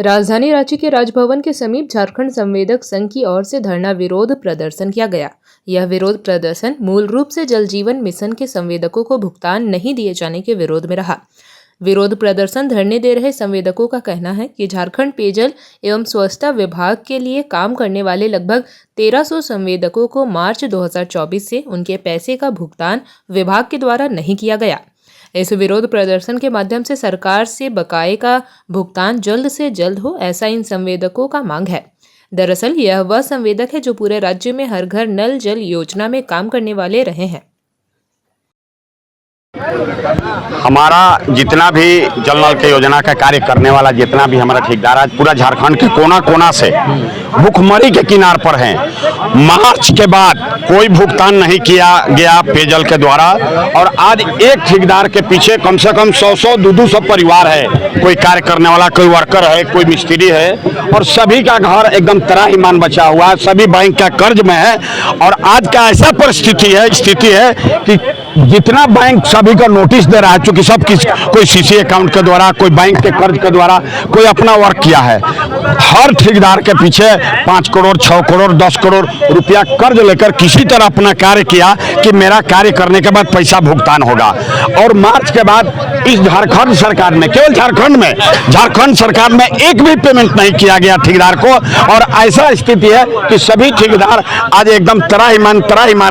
राजधानी रांची के राजभवन के समीप झारखंड संवेदक संघ की ओर से धरना विरोध प्रदर्शन किया गया। यह विरोध प्रदर्शन मूल रूप से जल जीवन मिशन के संवेदकों को भुगतान नहीं दिए जाने के विरोध में रहा। विरोध प्रदर्शन धरने दे रहे संवेदकों का कहना है कि झारखंड पेयजल एवं स्वच्छता विभाग के लिए काम करने वाले लगभग 1300 संवेदकों को मार्च 2024 से उनके पैसे का भुगतान विभाग के द्वारा नहीं किया गया। इस विरोध प्रदर्शन के माध्यम से सरकार से बकाये का भुगतान जल्द से जल्द हो, ऐसा इन संवेदकों का मांग है। दरअसल यह वह संवेदक है जो पूरे राज्य में हर घर नल जल योजना में काम करने वाले रहे हैं। हमारा जितना भी जल नल के योजना का कार्य करने वाला जितना भी हमारा ठेकेदार आज पूरा झारखंड के कोना कोना से भुखमरी के किनार पर हैं। मार्च के बाद कोई भुगतान नहीं किया गया पेयजल के द्वारा और आज एक ठेकेदार के पीछे कम से कम 100 200 परिवार है। कोई कार्य करने वाला, कोई वर्कर है, कोई मिस्त्री है और सभी का घर एकदम त्राहिमाम बचा हुआ है, सभी बैंक का कर्ज में है। और आज का ऐसा परिस्थिति है कि जितना बैंक सभी को नोटिस दे रहा है, चूंकि सब कोई सीसी अकाउंट के द्वारा, कोई बैंक के कर्ज के द्वारा कोई अपना वर्क किया है। हर ठेकेदार के पीछे 5 करोड़ 6 करोड़ 10 करोड़ रुपया कर्ज लेकर किसी तरह अपना कार्य किया कि मेरा कार्य करने के बाद पैसा भुगतान होगा। और मार्च के बाद इस झारखंड सरकार में, केवल झारखंड सरकार में एक भी पेमेंट नहीं किया गया ठेकेदार को। और ऐसा स्थिति है कि सभी ठेकेदार आज एकदम त्राहिमाम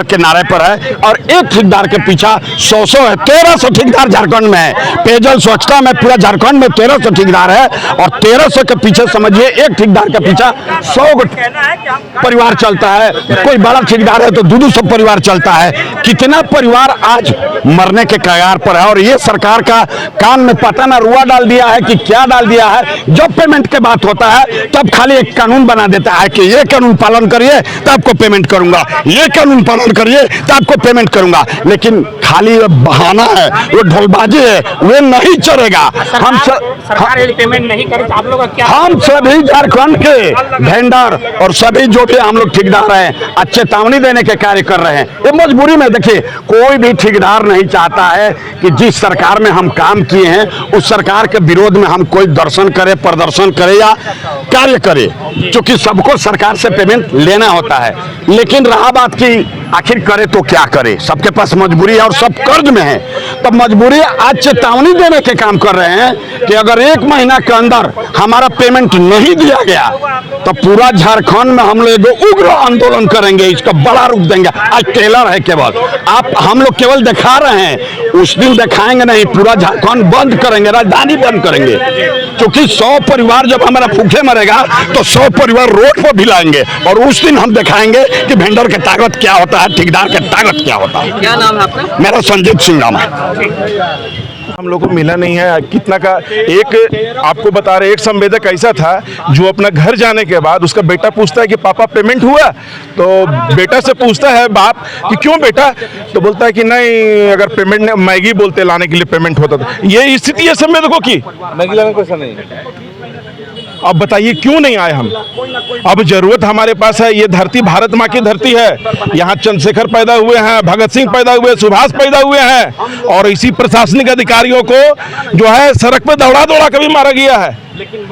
के नारे पर है और एक ठेकेदार के पीछा 100 है। 1300 ठेकेदार झारखंड में है। पेयजल स्वच्छता में पूरा झारखंड में 1300 ठेकेदार है और 1300 के पीछे समझिए एक ठेकेदार के पीछा 100 परिवार चलता है। कोई बड़ा ठेकेदार है तो 200 परिवार चलता है। कितना परिवार आज मरने के कगार पर है। और ये सरकार का कान में पता ना रुआ डाल दिया है कि क्या डाल दिया है। जब पेमेंट के बात होता है तब खाली एक कानून बना देता है कि ये कानून पालन करिए तो आपको पेमेंट करूंगा, ये कानून पालन करिए तो आपको पेमेंट करूंगा। लेकिन खाली बहाना है, वो ढोलबाजी है, वो नहीं चलेगा। सरकार यदि पेमेंट नहीं करे तो आप लोग का क्या? हम सभी झारखंड के वेंडर और सभी जो भी हम लोग ठेकेदार हैं अच्छे चेतावनी देने के कार्य कर रहे हैं। ये मजबूरी में देखिए, कोई भी ठेकेदार नहीं चाहता है कि जिस सरकार में हम काम किए हैं उस सरकार के विरोध में हम कोई दर्शन करे, प्रदर्शन करे या कार्य करे, क्योंकि सबको सरकार से पेमेंट लेना होता है। लेकिन रहा बात की आखिर करे तो क्या करे, सबके पास मजबूरी है और सब कर्ज में है। तब मजबूरी आज चेतावनी देने के काम कर रहे हैं कि अगर 1 महीना के अंदर हमारा पेमेंट नहीं दिया गया तो पूरा झारखंड में हम लोग उग्र आंदोलन करेंगे, इसका बड़ा रूप देंगे। आज टेलर है केवल, हम लोग केवल दिखा रहे हैं, उस दिन दिखाएंगे नहीं, पूरा झारखंड बंद करेंगे, राजधानी बंद करेंगे। क्योंकि 100 परिवार जब हमारा भूखे मरेगा तो 100 परिवार रोड पर भी लाएंगे और उस दिन हम दिखाएंगे कि वेंडर की ताकत क्या होता है, ठेकेदार की ताकत क्या होता है। क्या नाम है आपका? मेरा संजीत सिंह नाम है। हम लोग को मिला नहीं है कितना का। एक आपको बता रहे, एक संवेदक ऐसा था जो अपना घर जाने के बाद उसका बेटा पूछता है कि पापा पेमेंट हुआ, तो बेटा से पूछता है बाप कि क्यों बेटा, तो बोलता है कि नहीं, अगर पेमेंट मैगी बोलते लाने के लिए पेमेंट होता था। ये स्थिति है संवेदकों की। मैगी लाने को ऐसा नहीं। अब बताइए क्यों नहीं आए हम? अब जरूरत हमारे पास है। ये धरती भारत माँ की धरती है। यहाँ चंद्रशेखर पैदा हुए हैं, भगत सिंह पैदा हुए, सुभाष पैदा हुए हैं और इसी प्रशासनिक अधिकारियों को जो है सड़क पे दौड़ा के भी मारा गया है।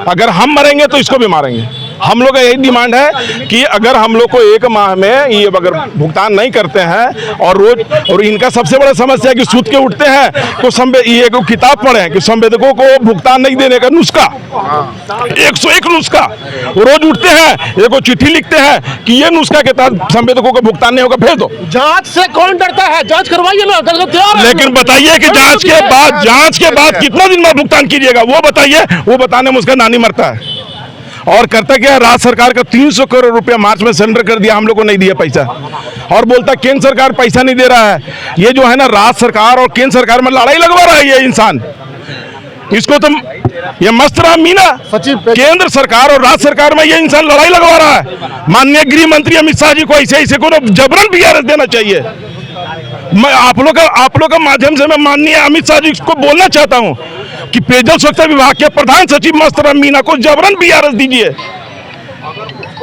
अगर हम मरेंगे तो इसको भी मारेंगे। हम लोग का यही डिमांड है कि अगर हम लोग को 1 माह में ये अगर भुगतान नहीं करते हैं और रोज, और इनका सबसे बड़ा समस्या है कि सूत के उठते हैं तो ये को किताब पढ़े हैं कि संवेदकों को भुगतान नहीं देने का नुस्खा, 101 नुस्खा। रोज उठते हैं, एक को चिट्ठी लिखते हैं कि ये नुस्खा के तहत संवेदकों को भुगतान नहीं होगा, भेज दो। जांच से कौन डरता है? जांच करवाइए ना। लेकिन बताइए कि जांच के बाद कितना दिन में भुगतान कीजिएगा, वो बताइए। वो बताने में उसका नानी मरता है। और करता क्या है, राज्य सरकार का 300 करोड़ रुपया मार्च में सरेंडर कर दिया, हम लोग को नहीं दिया पैसा। और बोलता केंद्र सरकार पैसा नहीं दे रहा है। ये जो है ना, राज्य सरकार और केंद्र सरकार में लड़ाई लगवा रहा है ये इंसान। इसको तो ये मस्त राम मीना, केंद्र सरकार और राज्य सरकार में ये इंसान लड़ाई लगवा रहा है। माननीय गृह मंत्री अमित शाह जी को ऐसे को जबरन बीआरएस देना चाहिए। मैं आप लोग का माध्यम से मैं माननीय अमित शाह जी को बोलना चाहता हूं कि पेयजल स्वच्छता विभाग के प्रधान सचिव मस्त राम मीना को जबरन बीआरएस दीजिए।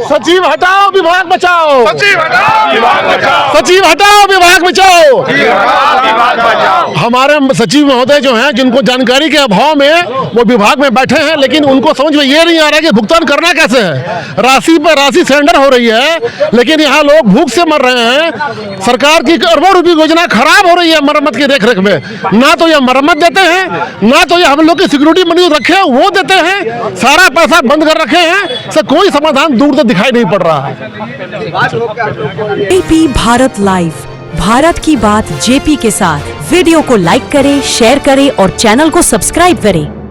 सचिव हटाओ विभाग बचाओ, सचिव हटाओ विभाग बचाओ, सचिव हटाओ विभाग बचाओ। विभाग बचाओ। हमारे सचिव महोदय जो हैं, जिनको जानकारी के अभाव में वो विभाग में बैठे हैं, लेकिन उनको समझ में ये नहीं आ रहा कि भुगतान करना कैसे है। राशि पर राशि सरेंडर हो रही है, लेकिन यहाँ लोग भूख से मर रहे हैं। सरकार की अरबों रुपए योजना खराब हो रही है मरम्मत की देखरेख में। ना तो ये मरम्मत देते हैं, ना तो ये हम लोग की सिक्योरिटी मनी रखे हैं वो देते हैं। सारा पैसा बंद कर रखे हैं, से कोई समाधान दूर तक दिखाई नहीं पड़ रहा है। जेपी भारत लाइव, भारत की बात जेपी के साथ। वीडियो को लाइक करें, शेयर करें और चैनल को सब्सक्राइब करें।